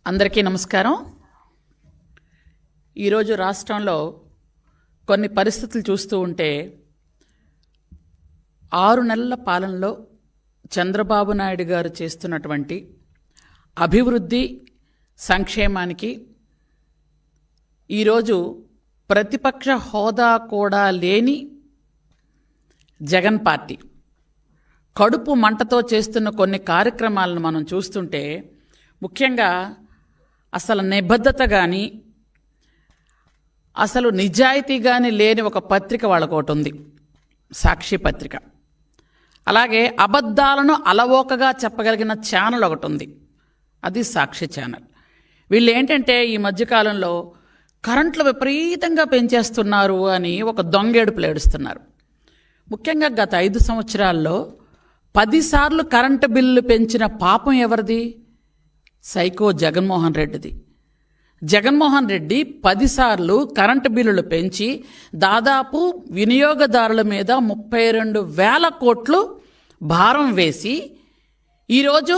అందరికీ నమస్కారం. ఈరోజు రాష్ట్రంలో కొన్ని పరిస్థితులు చూస్తూ ఉంటే 6 నెలల పాలనలో చంద్రబాబు నాయుడు గారు చేస్తున్నటువంటి అభివృద్ధి సంక్షేమానికి ఈరోజు ప్రతిపక్ష హోదా కూడా లేని జగన్ పార్టీ కడుపు మంటతో చేస్తున్న కొన్ని కార్యక్రమాలను మనం చూస్తుంటే ముఖ్యంగా అసలు నిబద్ధత కానీ అసలు నిజాయితీ కానీ లేని ఒక పత్రిక వాళ్ళకు ఒకటి ఉంది, సాక్షి పత్రిక. అలాగే అబద్ధాలను అలవోకగా చెప్పగలిగిన ఛానల్ ఒకటి ఉంది, అది సాక్షి ఛానల్. వీళ్ళు ఏంటంటే ఈ మధ్యకాలంలో కరెంట్లు విపరీతంగా పెంచేస్తున్నారు అని ఒక దొంగేడుపులు ఏడుస్తున్నారు. ముఖ్యంగా గత 5 సంవత్సరాల్లో 10 సార్లు కరెంటు బిల్లు పెంచిన పాపం ఎవరిది? సైకో జగన్మోహన్ రెడ్డిది. జగన్మోహన్ రెడ్డి 10 సార్లు కరెంటు బిల్లులు పెంచి దాదాపు వినియోగదారుల మీద 32,000 కోట్లు భారం వేసి ఈరోజు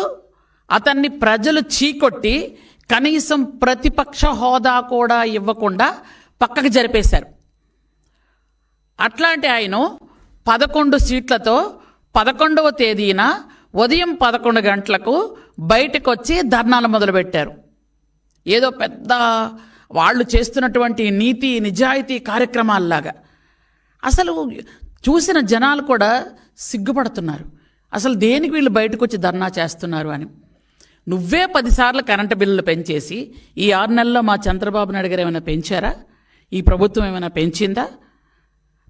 అతన్ని ప్రజలు చీకొట్టి కనీసం ప్రతిపక్ష హోదా కూడా ఇవ్వకుండా పక్కకు జరిపేశారు. అట్లాంటి ఆయన 11 సీట్లతో 11వ తేదీన ఉదయం 11 గంటలకు బయటకు వచ్చి ధర్నాలు మొదలుపెట్టారు. ఏదో పెద్ద వాళ్ళు చేస్తున్నటువంటి నీతి నిజాయితీ కార్యక్రమాల్లాగా. అసలు చూసిన జనాలు కూడా సిగ్గుపడుతున్నారు, అసలు దేనికి వీళ్ళు బయటకు వచ్చి ధర్నా చేస్తున్నారు అని. నువ్వే 10 సార్లు కరెంటు బిల్లులు పెంచేసి ఈ 6 నెలల్లో మా చంద్రబాబు నాయుడు గారు ఏమైనా పెంచారా? ఈ ప్రభుత్వం ఏమైనా పెంచిందా?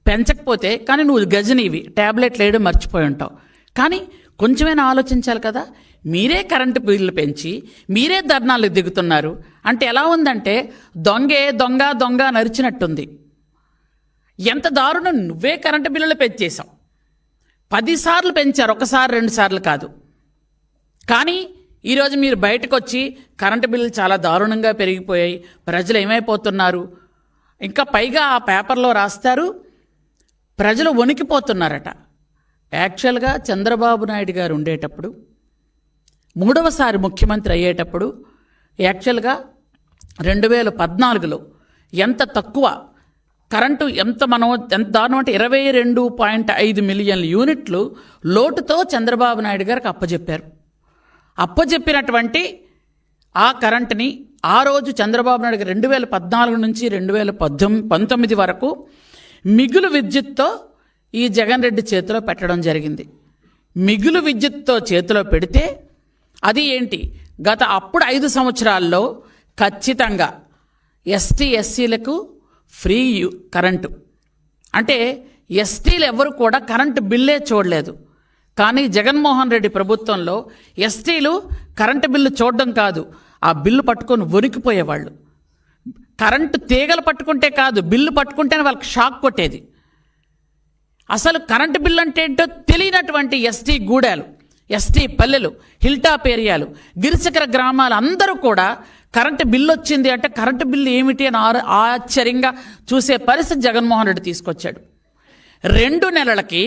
పెంచకపోతే కానీ నువ్వు గజనీవి, ట్యాబ్లెట్లు వేయడం మర్చిపోయి ఉంటావు. కానీ కొంచెమైనా ఆలోచించాలి కదా. మీరే కరెంటు బిల్లు పెంచి మీరే ధర్నాలకు దిగుతున్నారు అంటే ఎలా ఉందంటే దొంగే దొంగ దొంగ నరిచినట్టుంది. ఎంత దారుణం! నువ్వే కరెంటు బిల్లులు పెంచేశావు. 10 సార్లు పెంచారు, 1 సారి 2 సార్లు కాదు. కానీ ఈరోజు మీరు బయటకు వచ్చి కరెంటు బిల్లులు చాలా దారుణంగా పెరిగిపోయాయి, ప్రజలు ఏమైపోతున్నారు, ఇంకా పైగా ఆ పేపర్లో రాస్తారు ప్రజలు వణికిపోతున్నారట. యాక్చువల్గా చంద్రబాబు నాయుడు గారు ఉండేటప్పుడు 3వసారి ముఖ్యమంత్రి అయ్యేటప్పుడు యాక్చువల్గా 2014లో ఎంత తక్కువ కరెంటు ఎంత దారుణం అంటే 22.5 మిలియన్ల యూనిట్లు లోటుతో చంద్రబాబు నాయుడు గారికి అప్పచెప్పారు. అప్పచెప్పినటువంటి ఆ కరెంటుని ఆ రోజు చంద్రబాబు నాయుడు గారు 2014 నుంచి 2019 వరకు మిగులు విద్యుత్తో ఈ జగన్ రెడ్డి చేతిలో పెట్టడం జరిగింది. మిగులు విద్యుత్తో చేతిలో పెడితే అది ఏంటి, అప్పుడు 5 సంవత్సరాల్లో ఖచ్చితంగా ఎస్టీ ఎస్సీలకు ఫ్రీ కరెంటు. అంటే ఎస్టీలు ఎవరు కూడా కరెంటు బిల్లే చూడలేదు. కానీ జగన్మోహన్ రెడ్డి ప్రభుత్వంలో ఎస్టీలు కరెంటు బిల్లు చూడడం కాదు, ఆ బిల్లు పట్టుకొని వణికిపోయేవాళ్ళు. కరెంటు తీగలు పట్టుకుంటే కాదు, బిల్లు పట్టుకుంటేనే వాళ్ళకి షాక్ కొట్టేది. అసలు కరెంటు బిల్లు అంటే ఏంటో తెలియనటువంటి ఎస్టీ గూడాలు, ఎస్టీ పల్లెలు, హిల్టాప్ ఏరియాలు, గిరిశిఖర గ్రామాలు అందరూ కూడా కరెంటు బిల్లు వచ్చింది అంటే కరెంటు బిల్లు ఏమిటి అని ఆశ్చర్యంగా చూసే పరిస్థితి జగన్మోహన్ రెడ్డి తీసుకొచ్చాడు. 2 నెలలకి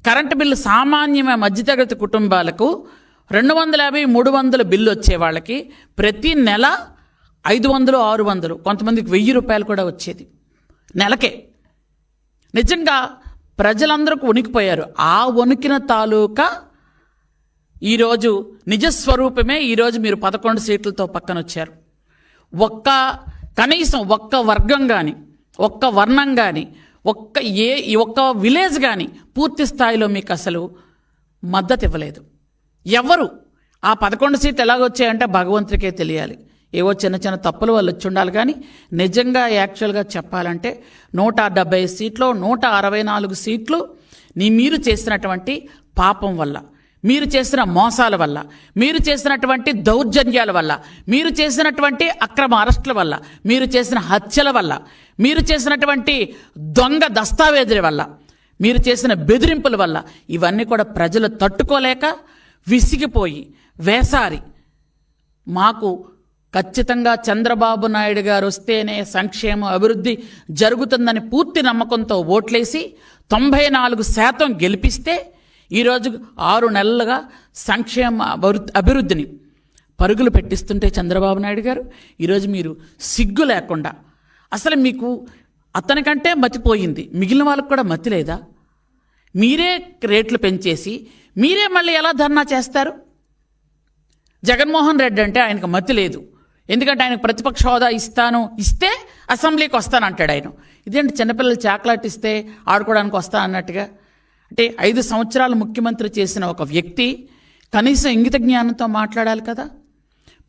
కరెంటు బిల్లు సామాన్యమైన మధ్యతరగతి కుటుంబాలకు 250, 300 బిల్లు వచ్చే వాళ్ళకి ప్రతి నెల 500, 600, కొంతమందికి 1000 రూపాయలు కూడా వచ్చేది నెలకే. నిజంగా ప్రజలందరూ వణికిపోయారు. ఆ వణికిన తాలూకా ఈరోజు నిజస్వరూపమే. ఈరోజు మీరు 11 సీట్లతో పక్కన వచ్చారు. కనీసం ఒక్క వర్గం కానీ, ఒక్క వర్ణం కానీ, ఒక్క విలేజ్ కానీ పూర్తి స్థాయిలో మీకు అసలు మద్దతు ఇవ్వలేదు. ఎవరు ఆ 11 సీట్లు ఎలాగొచ్చాయంటే భగవంతుడికే తెలియాలి. ఏవో చిన్న చిన్న తప్పులు వాళ్ళు వచ్చి ఉండాలి. కానీ నిజంగా యాక్చువల్గా చెప్పాలంటే 170 సీట్లు, 164 సీట్లు మీరు చేసినటువంటి పాపం వల్ల, మీరు చేసిన మోసాల వల్ల, మీరు చేసినటువంటి దౌర్జన్యాల వల్ల, మీరు చేసినటువంటి అక్రమ అరెస్టుల వల్ల, మీరు చేసిన హత్యల వల్ల, మీరు చేసినటువంటి దొంగ దస్తావేజుల వల్ల, మీరు చేసిన బెదిరింపుల వల్ల ఇవన్నీ కూడా ప్రజలు తట్టుకోలేక విసిగిపోయి వేసారి మాకు ఖచ్చితంగా చంద్రబాబు నాయుడు గారు వస్తేనే సంక్షేమ అభివృద్ధి జరుగుతుందని పూర్తి నమ్మకంతో ఓట్లేసి 94% గెలిపిస్తే ఈరోజు 6 నెలలుగా సంక్షేమ అభివృద్ధిని పరుగులు పెట్టిస్తుంటే చంద్రబాబు నాయుడు గారు ఈరోజు మీరు సిగ్గు లేకుండా, అసలు మీకు అతనికంటే మతిపోయింది, మిగిలిన వాళ్ళకు కూడా మతి లేదా? మీరే రేట్లు పెంచేసి మీరే మళ్ళీ ఎలా ధర్నా చేస్తారు? జగన్మోహన్ రెడ్డి అంటే ఆయనకు మతి లేదు, ఎందుకంటే ఆయనకు ప్రతిపక్ష హోదా ఇస్తే అసెంబ్లీకి వస్తానంటాడు ఆయన. ఇదేంటి చిన్నపిల్లలు చాక్లెట్ ఇస్తే ఆడుకోవడానికి వస్తా అన్నట్టుగా? అంటే 5 సంవత్సరాలు ముఖ్యమంత్రి చేసిన ఒక వ్యక్తి కనీసం ఇంగిత జ్ఞానంతో మాట్లాడాలి కదా.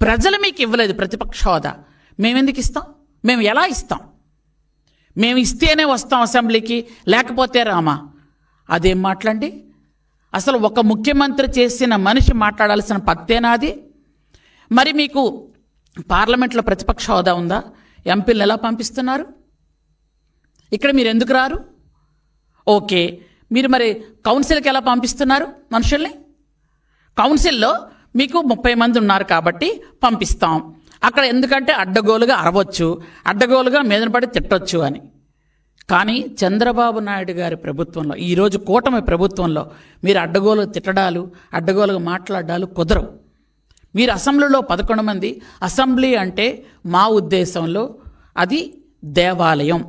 ప్రజలు మీకు ఇవ్వలేదు ప్రతిపక్ష హోదా, మేమెందుకు ఇస్తాం? మేము ఎలా ఇస్తాం? మేము ఇస్తేనే వస్తాం అసెంబ్లీకి, లేకపోతే రామా? అదేం మాట్లాడి? అసలు ఒక ముఖ్యమంత్రి చేసిన మనిషి మాట్లాడాల్సిన పత్తేనాది? మరి మీకు పార్లమెంట్లో ప్రతిపక్ష హోదా ఉందా? ఎంపీలను ఎలా పంపిస్తున్నారు? ఇక్కడ మీరు ఎందుకు రారు? ఓకే, మీరు మరి కౌన్సిల్కి ఎలా పంపిస్తున్నారు మనుషుల్ని? కౌన్సిల్లో మీకు 30 మంది ఉన్నారు కాబట్టి పంపిస్తాం. అక్కడ ఎందుకంటే అడ్డగోలుగా అరవచ్చు, అడ్డగోలుగా మీదన పడి తిట్టొచ్చు అని. కానీ చంద్రబాబు నాయుడు గారి ప్రభుత్వంలో, ఈరోజు కూటమి ప్రభుత్వంలో మీరు అడ్డగోలు తిట్టడాలు, అడ్డగోలుగా మాట్లాడాలు కుదరవు. మీరు అసెంబ్లీలో 11 మంది, అసెంబ్లీ అంటే మా ఉద్దేశంలో అది దేవాలయం.